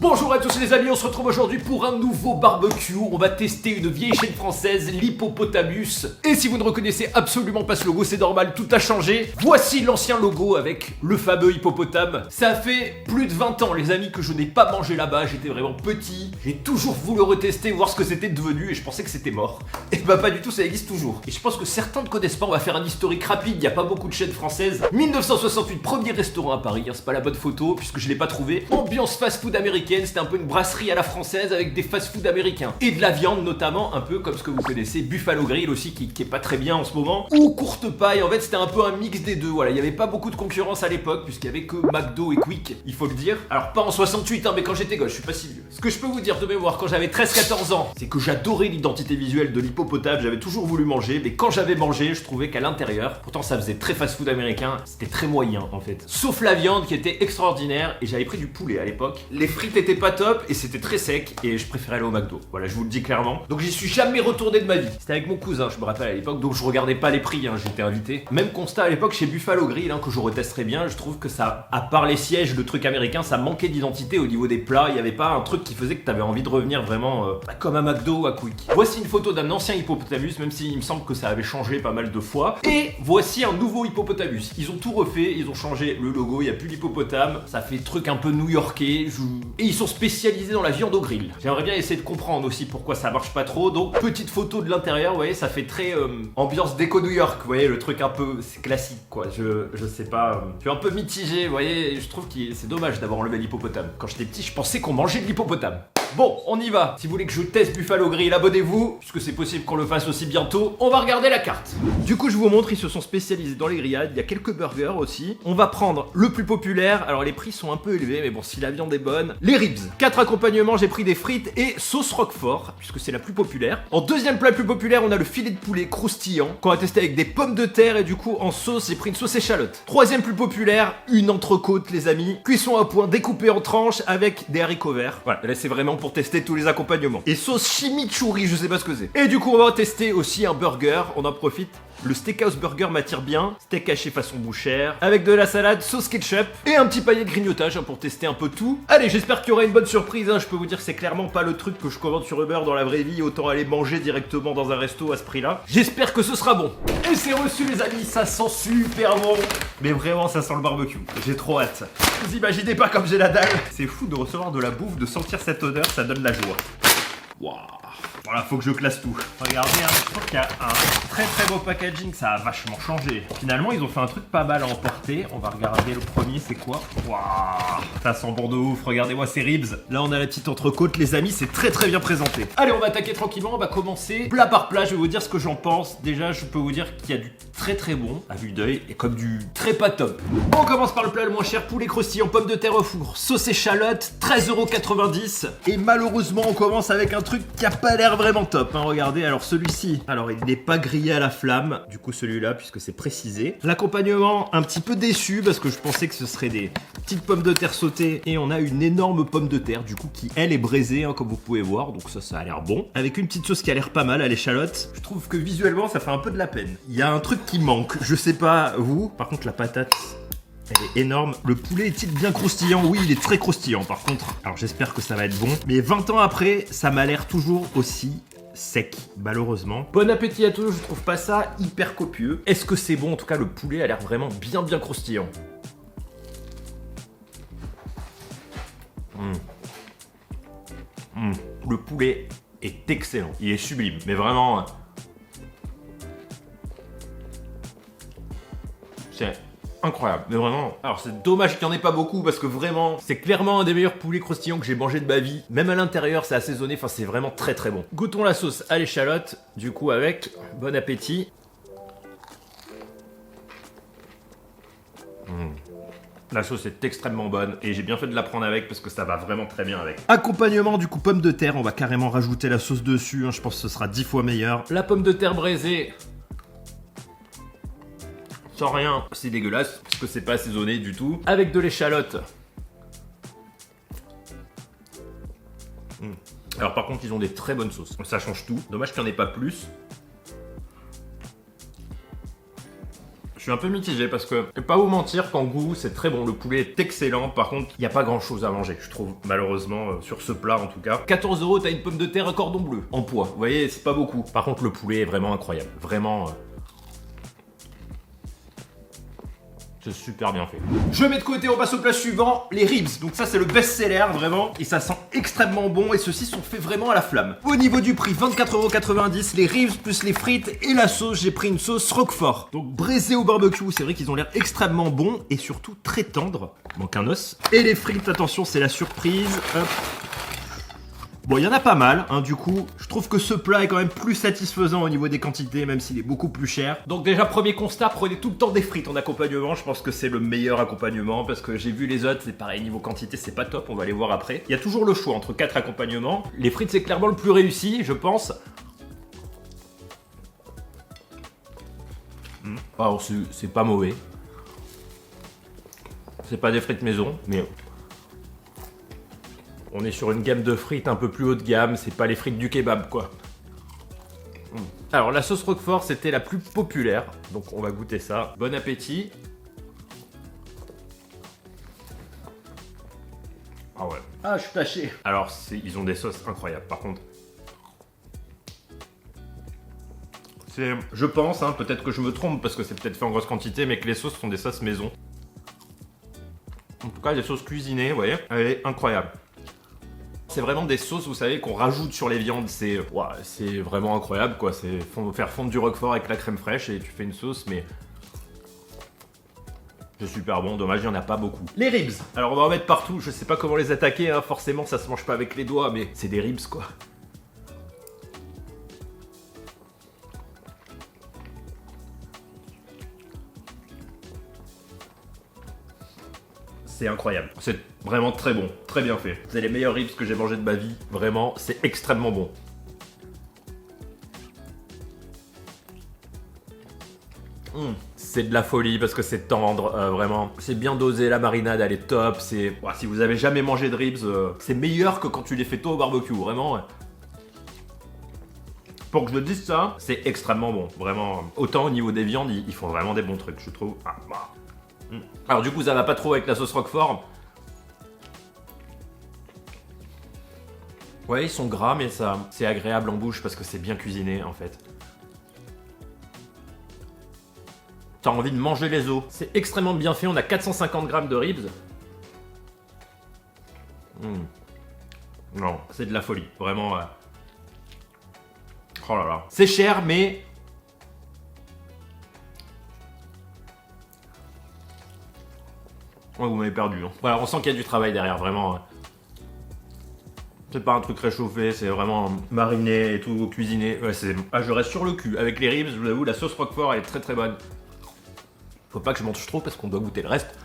Bonjour à tous les amis, on se retrouve aujourd'hui pour un nouveau barbecue. On va tester une vieille chaîne française, l'Hippopotamus. Et si vous ne reconnaissez absolument pas ce logo, c'est normal, tout a changé. Voici l'ancien logo avec le fameux hippopotame. Ça fait plus de 20 ans les amis que je n'ai pas mangé là-bas, j'étais vraiment petit. J'ai toujours voulu retester, voir ce que c'était devenu et je pensais que c'était mort. Et bah pas du tout, ça existe toujours. Et je pense que certains ne connaissent pas, on va faire un historique rapide, il n'y a pas beaucoup de chaînes françaises. 1968, premier restaurant à Paris, c'est pas la bonne photo puisque je l'ai pas trouvé. Ambiance fast-food américaine. C'était un peu une brasserie à la française avec des fast-food américains et de la viande notamment, un peu comme ce que vous connaissez, Buffalo Grill aussi qui est pas très bien en ce moment, ou Courte Paille. En fait c'était un peu un mix des deux, voilà, il y avait pas beaucoup de concurrence à l'époque puisqu'il y avait que McDo et Quick, il faut le dire. Alors pas en 68 mais quand j'étais gosse, je suis pas si vieux. Ce que je peux vous dire de mémoire quand j'avais 13-14 ans, c'est que j'adorais l'identité visuelle de l'hippopotame, j'avais toujours voulu manger, mais quand j'avais mangé, je trouvais qu'à l'intérieur, pourtant ça faisait très fast-food américain, c'était très moyen en fait. Sauf la viande qui était extraordinaire et j'avais pris du poulet à l'époque. Les frites étaient pas top et c'était très sec et je préférais aller au McDo. Voilà, je vous le dis clairement. Donc j'y suis jamais retourné de ma vie. C'était avec mon cousin, je me rappelle à l'époque, donc je regardais pas les prix, j'étais invité. Même constat à l'époque chez Buffalo Grill, que je retesterais bien. Je trouve que ça, à part les sièges, le truc américain, ça manquait d'identité au niveau des plats. Il y avait pas un truc qui faisait que t'avais envie de revenir vraiment comme à McDo ou à Quick. Voici une photo d'un ancien hippopotamus, même s'il me semble que ça avait changé pas mal de fois. Et voici un nouveau hippopotamus. Ils ont tout refait, ils ont changé le logo, il n'y a plus l'hippopotame. Ça fait truc un peu new-yorkais. Et ils sont spécialisés dans la viande au grill. J'aimerais bien essayer de comprendre aussi pourquoi ça marche pas trop. Donc petite photo de l'intérieur, vous voyez, ça fait très ambiance déco New York, vous voyez, le truc un peu, c'est classique quoi. Je sais pas, je suis un peu mitigé, vous voyez, je trouve que c'est dommage d'avoir enlevé l'hippopotame. Quand j'étais petit, je pensais qu'on mangeait de l'hippopotame. Bon, on y va. Si vous voulez que je teste Buffalo Grill, abonnez-vous, puisque c'est possible qu'on le fasse aussi bientôt. On va regarder la carte. Du coup, je vous montre, ils se sont spécialisés dans les grillades. Il y a quelques burgers aussi. On va prendre le plus populaire. Alors, les prix sont un peu élevés, mais bon, si la viande est bonne. Les ribs. 4 accompagnements, j'ai pris des frites et sauce roquefort, puisque c'est la plus populaire. En deuxième plat plus populaire, on a le filet de poulet croustillant, qu'on va tester avec des pommes de terre et du coup, en sauce, j'ai pris une sauce échalote. Troisième plus populaire, une entrecôte, les amis. Cuisson à point, découpée en tranches avec des haricots verts. Voilà, là, c'est vraiment pour tester tous les accompagnements. Et sauce chimichurri, je sais pas ce que c'est. Et du coup, on va tester aussi un burger. On en profite. Le steakhouse burger m'attire bien. Steak haché façon bouchère. Avec de la salade, sauce ketchup. Et un petit panier de grignotage pour tester un peu tout. Allez, j'espère qu'il y aura une bonne surprise. Je peux vous dire que c'est clairement pas le truc que je commande sur Uber dans la vraie vie. Autant aller manger directement dans un resto à ce prix-là. J'espère que ce sera bon. Et c'est reçu les amis, ça sent super bon. Mais vraiment, ça sent le barbecue. J'ai trop hâte. Vous imaginez pas comme j'ai la dalle. C'est fou de recevoir de la bouffe, de sentir cette odeur, ça donne la joie. Waouh. Voilà, faut que je classe tout. Regardez, je trouve qu'il y a un très très beau packaging, ça a vachement changé. Finalement, ils ont fait un truc pas mal à emporter. On va regarder le premier, c'est quoi? Waouh, ça sent bon de ouf. Regardez-moi ces ribs. Là, on a la petite entrecôte, les amis, c'est très très bien présenté. Allez, on va attaquer tranquillement, on va commencer plat par plat. Je vais vous dire ce que j'en pense. Déjà, je peux vous dire qu'il y a du très très bon à vue d'œil et comme du très pas top. On commence par le plat le moins cher, poulet croustillant, pommes de terre au four, sauce échalote, 13,90 €. Et malheureusement, on commence avec un truc qui a pas l'air vraiment top, regardez, alors celui-ci, alors il n'est pas grillé à la flamme, du coup celui-là, puisque c'est précisé. L'accompagnement, un petit peu déçu, parce que je pensais que ce serait des petites pommes de terre sautées, et on a une énorme pomme de terre, du coup, qui elle est braisée, comme vous pouvez voir, donc ça a l'air bon. Avec une petite sauce qui a l'air pas mal à l'échalote. Je trouve que visuellement, ça fait un peu de la peine. Il y a un truc qui manque, je sais pas vous, par contre la patate... elle est énorme. Le poulet est-il bien croustillant? Oui, il est très croustillant par contre. Alors j'espère que ça va être bon. Mais 20 ans après, ça m'a l'air toujours aussi sec, malheureusement. Bon appétit à tous, je trouve pas ça hyper copieux. Est-ce que c'est bon? En tout cas, le poulet a l'air vraiment bien croustillant. Le poulet est excellent. Il est sublime, mais vraiment... c'est... incroyable, mais vraiment. Alors c'est dommage qu'il n'y en ait pas beaucoup parce que vraiment, c'est clairement un des meilleurs poulets croustillants que j'ai mangé de ma vie. Même à l'intérieur, c'est assaisonné, enfin c'est vraiment très très bon. Goûtons la sauce à l'échalote, du coup avec. Bon appétit. La sauce est extrêmement bonne et j'ai bien fait de la prendre avec parce que ça va vraiment très bien avec. Accompagnement du coup pomme de terre, on va carrément rajouter la sauce dessus, je pense que ce sera 10 fois meilleur. La pomme de terre braisée. Sans rien, c'est dégueulasse parce que c'est pas assaisonné du tout. Avec de l'échalote. Alors par contre ils ont des très bonnes sauces. Ça change tout. Dommage qu'il n'y en ait pas plus. Je suis un peu mitigé parce que, je vais pas vous mentir qu'en goût, c'est très bon. Le poulet est excellent. Par contre, il n'y a pas grand chose à manger, je trouve, malheureusement, sur ce plat en tout cas. 14 €, t'as une pomme de terre à cordon bleu en poids. Vous voyez, c'est pas beaucoup. Par contre, le poulet est vraiment incroyable. Vraiment. C'est super bien fait. Je mets de côté, on passe au plat suivant, les ribs. Donc ça c'est le best-seller vraiment, et ça sent extrêmement bon, et ceux-ci sont faits vraiment à la flamme. Au niveau du prix, 24,90 €, les ribs plus les frites et la sauce, j'ai pris une sauce Roquefort. Donc braisé au barbecue, c'est vrai qu'ils ont l'air extrêmement bons, et surtout très tendres. Manque un os. Et les frites, attention, c'est la surprise. Hop. Bon, il y en a pas mal, hein, du coup, je trouve que ce plat est quand même plus satisfaisant au niveau des quantités, même s'il est beaucoup plus cher. Donc déjà, premier constat, prenez tout le temps des frites en accompagnement, je pense que c'est le meilleur accompagnement, parce que j'ai vu les autres, c'est pareil, niveau quantité, c'est pas top, on va les voir après. Il y a toujours le choix entre 4 accompagnements. Les frites, c'est clairement le plus réussi, je pense. Alors, c'est pas mauvais. C'est pas des frites maison, mais... on est sur une gamme de frites un peu plus haut de gamme, c'est pas les frites du kebab quoi. Alors la sauce Roquefort c'était la plus populaire, donc on va goûter ça. Bon appétit. Ah ouais. Ah, je suis taché. Alors ils ont des sauces incroyables par contre. Je pense, hein, peut-être que je me trompe parce que c'est peut-être fait en grosse quantité, mais que les sauces sont des sauces maison. En tout cas les sauces cuisinées, vous voyez, elle est incroyable. C'est vraiment des sauces, vous savez, qu'on rajoute sur les viandes. C'est vraiment incroyable, quoi. C'est faire fondre du Roquefort avec la crème fraîche et tu fais une sauce, mais... c'est super bon. Dommage, il n'y en a pas beaucoup. Les ribs. Alors, on va en mettre partout. Je sais pas comment les attaquer, hein. Forcément, ça se mange pas avec les doigts, mais c'est des ribs, quoi. C'est incroyable. C'est vraiment très bon, très bien fait. C'est les meilleurs ribs que j'ai mangé de ma vie. Vraiment, c'est extrêmement bon. C'est de la folie parce que c'est tendre, vraiment. C'est bien dosé, la marinade elle est top. Si vous avez jamais mangé de ribs, c'est meilleur que quand tu les fais toi au barbecue, vraiment. Pour que je le dise ça, c'est extrêmement bon, vraiment. Autant au niveau des viandes, ils font vraiment des bons trucs, je trouve. Alors du coup ça va pas trop avec la sauce Roquefort. Ouais, ils sont gras mais ça c'est agréable en bouche parce que c'est bien cuisiné en fait. T'as envie de manger les os. C'est extrêmement bien fait, on a 450 grammes de ribs. Non, c'est de la folie, vraiment. Oh là là. C'est cher mais... ouais, vous m'avez perdu. Hein. Voilà, on sent qu'il y a du travail derrière, vraiment. C'est pas un truc réchauffé, c'est vraiment mariné et tout, cuisiné. Ouais, je reste sur le cul. Avec les ribs, je vous avoue, la sauce Roquefort elle est très très bonne. Faut pas que je mange trop parce qu'on doit goûter le reste.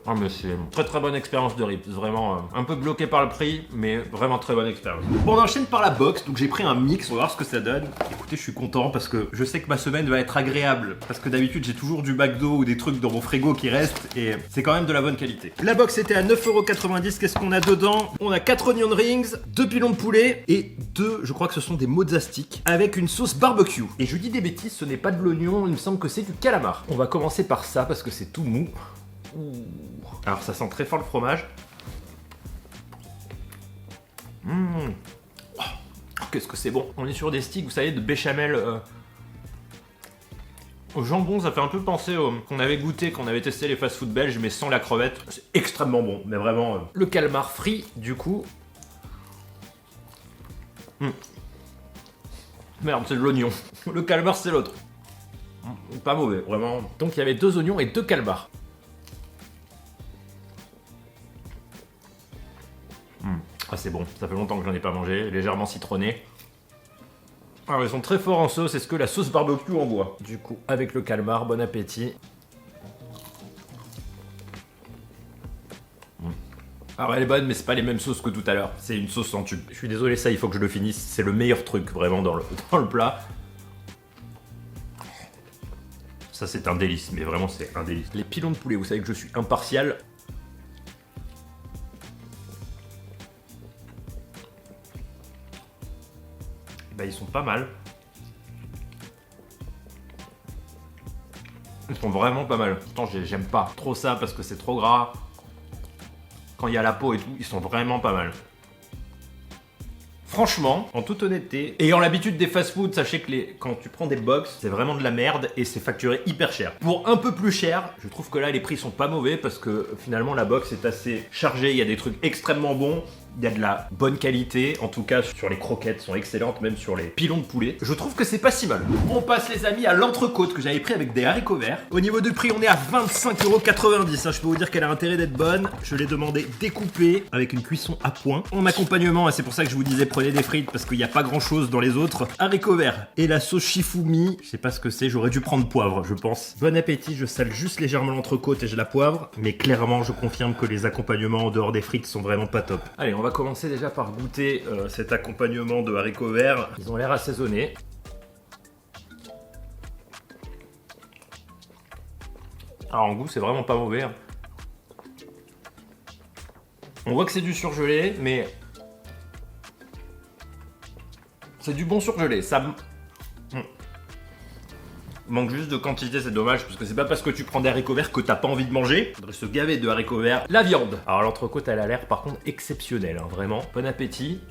Ah mais c'est une très très bonne expérience de ribs, vraiment un peu bloqué par le prix, mais vraiment très bonne expérience. Bon, on enchaîne par la box, donc j'ai pris un mix, on va voir ce que ça donne. Écoutez, je suis content parce que je sais que ma semaine va être agréable, parce que d'habitude j'ai toujours du McDo ou des trucs dans mon frigo qui restent, et c'est quand même de la bonne qualité. La box était à 9,90 €, qu'est-ce qu'on a dedans? On a 4 onion rings, 2 pilons de poulet, et 2, je crois que ce sont des mozza sticks, avec une sauce barbecue. Et je dis des bêtises, ce n'est pas de l'oignon, il me semble que c'est du calamar. On va commencer par ça, parce que c'est tout mou. Ouh. Alors ça sent très fort le fromage. Oh, qu'est-ce que c'est bon. On est sur des sticks, vous savez, de béchamel au jambon. Ça fait un peu penser qu'on avait goûté, qu'on avait testé les fast-food belges, mais sans la crevette. C'est extrêmement bon, mais vraiment... Le calmar frit, du coup. Merde, c'est de l'oignon. Le calmar, c'est l'autre. Pas mauvais, vraiment. Donc il y avait 2 oignons et 2 calmars. Ah c'est bon, ça fait longtemps que j'en ai pas mangé, légèrement citronné. Alors ils sont très forts en sauce, est-ce que la sauce barbecue en boit? Du coup, avec le calmar, bon appétit. Alors elle est bonne, mais c'est pas les mêmes sauces que tout à l'heure, c'est une sauce en tube. Je suis désolé, ça il faut que je le finisse, c'est le meilleur truc vraiment dans le plat. Ça c'est un délice, mais vraiment c'est un délice. Les pilons de poulet, vous savez que je suis impartial. Bah, ils sont pas mal. sont vraiment pas mal. Pourtant, j'aime pas trop ça parce que c'est trop gras. Quand il y a la peau et tout, ils sont vraiment pas mal. Franchement, en toute honnêteté, ayant l'habitude des fast-food, sachez que quand tu prends des box, c'est vraiment de la merde et c'est facturé hyper cher. Pour un peu plus cher, je trouve que là les prix sont pas mauvais parce que finalement la box est assez chargée, il y a des trucs extrêmement bons. Il y a de la bonne qualité, en tout cas sur les croquettes sont excellentes, même sur les pilons de poulet. Je trouve que c'est pas si mal. On passe les amis à l'entrecôte que j'avais pris avec des haricots verts. Au niveau du prix, on est à 25,90 €. Je peux vous dire qu'elle a intérêt d'être bonne. Je l'ai demandé découpée avec une cuisson à point. En accompagnement, et c'est pour ça que je vous disais prenez des frites parce qu'il n'y a pas grand chose dans les autres. Haricots verts et la sauce shifumi. Je sais pas ce que c'est, j'aurais dû prendre poivre, je pense. Bon appétit, je sale juste légèrement l'entrecôte et je la poivre. Mais clairement, je confirme que les accompagnements en dehors des frites sont vraiment pas top. Allez, on va commencer déjà par goûter cet accompagnement de haricots verts. Ils ont l'air assaisonnés. Alors en goût, c'est vraiment pas mauvais. Hein. On voit que c'est du surgelé, mais c'est du bon surgelé. Ça manque juste de quantité, c'est dommage, parce que c'est pas parce que tu prends des haricots verts que t'as pas envie de manger. Faudrait se gaver de haricots verts. La viande. Alors l'entrecôte, elle a l'air par contre exceptionnelle, hein, vraiment. Bon appétit.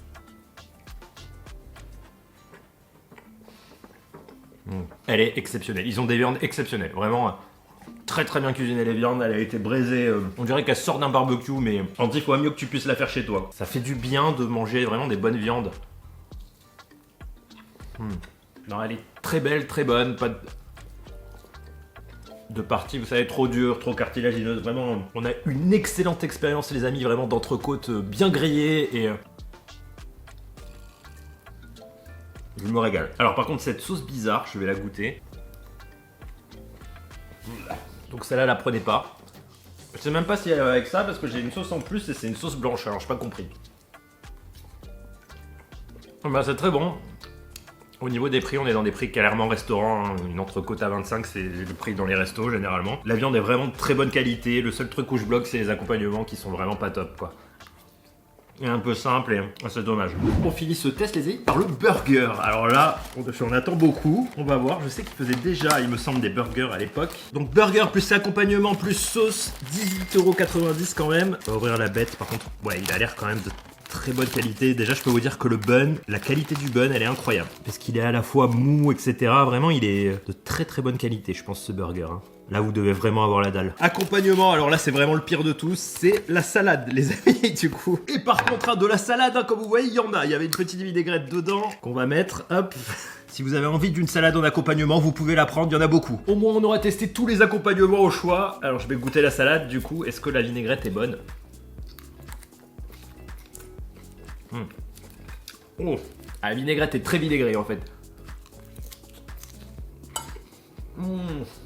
Elle est exceptionnelle. Ils ont des viandes exceptionnelles, vraiment. Très très bien cuisinées les viandes, elle a été braisée, on dirait qu'elle sort d'un barbecue, mais on dit qu'il faut mieux que tu puisses la faire chez toi. Ça fait du bien de manger vraiment des bonnes viandes. Non, elle est très belle, très bonne, pas de partie, vous savez, trop dure, trop cartilagineuse, vraiment, on a une excellente expérience les amis, vraiment d'entrecôte bien grillée et je me régale. Alors par contre cette sauce bizarre, je vais la goûter. Donc celle-là, la prenez pas. Je sais même pas si elle va avec ça parce que j'ai une sauce en plus et c'est une sauce blanche, alors j'ai pas compris. Bah c'est très bon. Au niveau des prix, on est dans des prix clairement restaurant. Hein. Une entrecôte à 25, c'est le prix dans les restos généralement. La viande est vraiment de très bonne qualité. Le seul truc où je bloque, c'est les accompagnements qui sont vraiment pas top, quoi. Et un peu simple et c'est dommage. On finit ce test, les amis, par le burger. Alors là, on attend beaucoup. On va voir. Je sais qu'ils faisaient déjà, il me semble, des burgers à l'époque. Donc burger plus accompagnement plus sauce, 18,90 € quand même. On va ouvrir la bête. Par contre, ouais, il a l'air quand même de très bonne qualité. Déjà, je peux vous dire que le bun, la qualité du bun, elle est incroyable. Parce qu'il est à la fois mou, etc. Vraiment, il est de très très bonne qualité, je pense, ce burger. Hein. Là, vous devez vraiment avoir la dalle. Accompagnement, alors là, c'est vraiment le pire de tous. C'est la salade, les amis, du coup. Et par contre, de la salade, hein, comme vous voyez, il y en a. Il y avait une petite vinaigrette dedans qu'on va mettre. Hop. Si vous avez envie d'une salade en accompagnement, vous pouvez la prendre, il y en a beaucoup. Au moins, on aura testé tous les accompagnements au choix. Alors, je vais goûter la salade, du coup. Est-ce que la vinaigrette est bonne ? Oh, la vinaigrette est très vinaigrée en fait.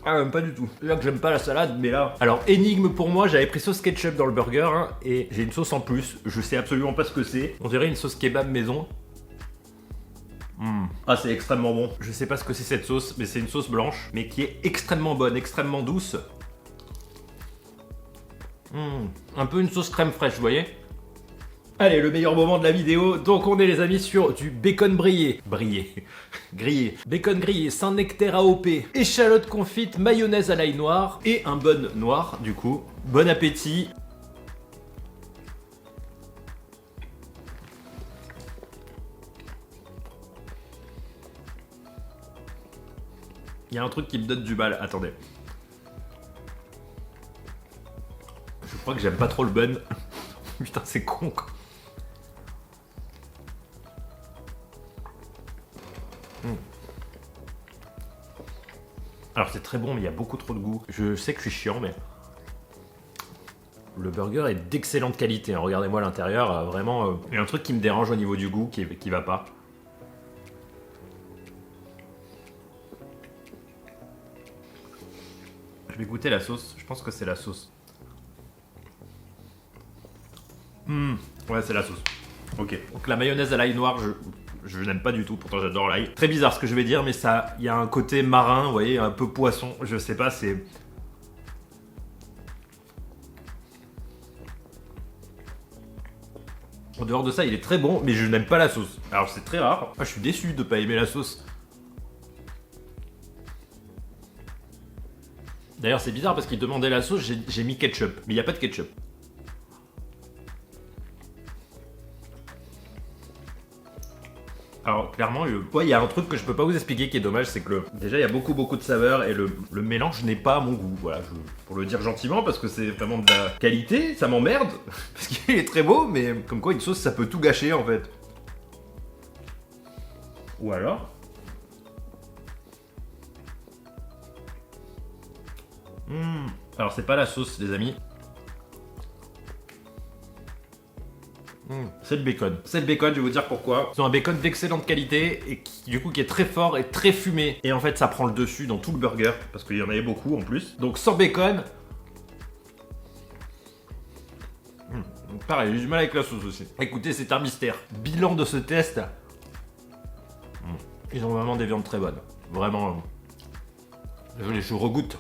Ah, même pas du tout. C'est là que j'aime pas la salade, mais là. Alors, énigme pour moi, j'avais pris sauce ketchup dans le burger hein, et j'ai une sauce en plus. Je sais absolument pas ce que c'est. On dirait une sauce kebab maison. Ah, c'est extrêmement bon. Je sais pas ce que c'est cette sauce, mais c'est une sauce blanche, mais qui est extrêmement bonne, extrêmement douce. Un peu une sauce crème fraîche, vous voyez ? Allez, le meilleur moment de la vidéo. Donc on est les amis sur du bacon grillé. Bacon grillé, Saint-Nectaire AOP, échalote confite, mayonnaise à l'ail noir et un bun noir du coup. Bon appétit. Il y a un truc qui me donne du mal, attendez. Je crois que j'aime pas trop le bun. Putain, c'est con quoi. Alors c'est très bon mais il y a beaucoup trop de goût. Je sais que je suis chiant mais le burger est d'excellente qualité. Hein. Regardez-moi l'intérieur, vraiment il y a un truc qui me dérange au niveau du goût qui va pas. Je vais goûter la sauce, je pense que c'est la sauce. Ouais c'est la sauce. Ok. Donc la mayonnaise à l'ail noir, je n'aime pas du tout, pourtant j'adore l'ail. Très bizarre ce que je vais dire, mais ça, il y a un côté marin, vous voyez, un peu poisson, je sais pas, c'est... En dehors de ça, il est très bon, mais je n'aime pas la sauce. Alors c'est très rare. Ah, je suis déçu de pas aimer la sauce. D'ailleurs, c'est bizarre parce qu'il demandait la sauce, j'ai mis ketchup. Mais il n'y a pas de ketchup. Alors clairement, il y a un truc que je peux pas vous expliquer qui est dommage, c'est que déjà il y a beaucoup de saveurs et le mélange n'est pas à mon goût. Voilà, pour le dire gentiment, parce que c'est vraiment de la qualité, ça m'emmerde, parce qu'il est très beau, mais comme quoi une sauce ça peut tout gâcher en fait. Ou alors... Alors c'est pas la sauce les amis. C'est le bacon. C'est le bacon, je vais vous dire pourquoi. C'est un bacon d'excellente qualité et qui est très fort et très fumé. Et en fait, ça prend le dessus dans tout le burger parce qu'il y en avait beaucoup en plus. Donc sans bacon. Pareil, j'ai du mal avec la sauce aussi. Écoutez, c'est un mystère. Bilan de ce test. Ils ont vraiment des viandes très bonnes. Vraiment. Je regoute.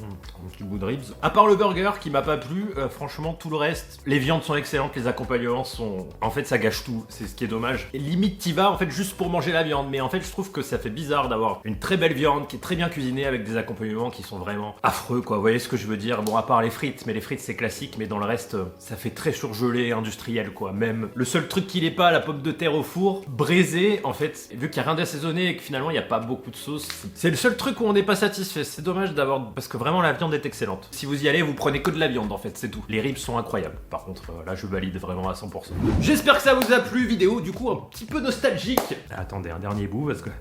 Un petit bout de ribs. À part le burger qui m'a pas plu, franchement tout le reste, les viandes sont excellentes, les accompagnements sont... En fait ça gâche tout, c'est ce qui est dommage. Et limite t'y vas en fait juste pour manger la viande, mais en fait je trouve que ça fait bizarre d'avoir une très belle viande qui est très bien cuisinée avec des accompagnements qui sont vraiment affreux quoi, vous voyez ce que je veux dire? Bon à part les frites, mais les frites c'est classique, mais dans le reste ça fait très surgelé, industriel quoi. Même le seul truc qui l'est pas, la pomme de terre au four, braisée en fait, vu qu'il y a rien d'assaisonné et que finalement il y a pas beaucoup de sauce, c'est le seul truc où on n'est pas satisfait, c'est dommage d'avoir... Parce que vraiment la viande est excellente. Si vous y allez, vous prenez que de la viande en fait, c'est tout. Les ribs sont incroyables. Par contre, là je valide vraiment à 100%. J'espère que ça vous a plu, vidéo du coup un petit peu nostalgique. Attendez, un dernier bout parce que...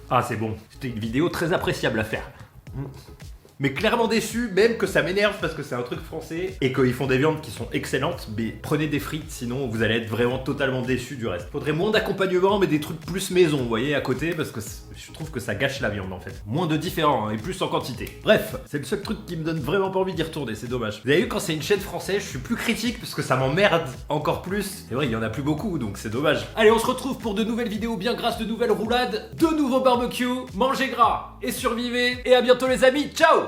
Ah c'est bon. C'était une vidéo très appréciable à faire. Mais clairement déçu, même que ça m'énerve parce que c'est un truc français et qu'ils font des viandes qui sont excellentes, mais prenez des frites sinon vous allez être vraiment totalement déçu du reste. Faudrait moins d'accompagnement mais des trucs plus maison, vous voyez, à côté, parce que je trouve que ça gâche la viande en fait. Moins de différents et plus en quantité. Bref, c'est le seul truc qui me donne vraiment pas envie d'y retourner, c'est dommage. Vous avez vu, quand c'est une chaîne française, je suis plus critique parce que ça m'emmerde encore plus. C'est vrai, il y en a plus beaucoup donc c'est dommage. Allez, on se retrouve pour de nouvelles vidéos bien grasses, de nouvelles roulades, de nouveaux barbecues. Mangez gras et survivez, et à bientôt les amis, ciao!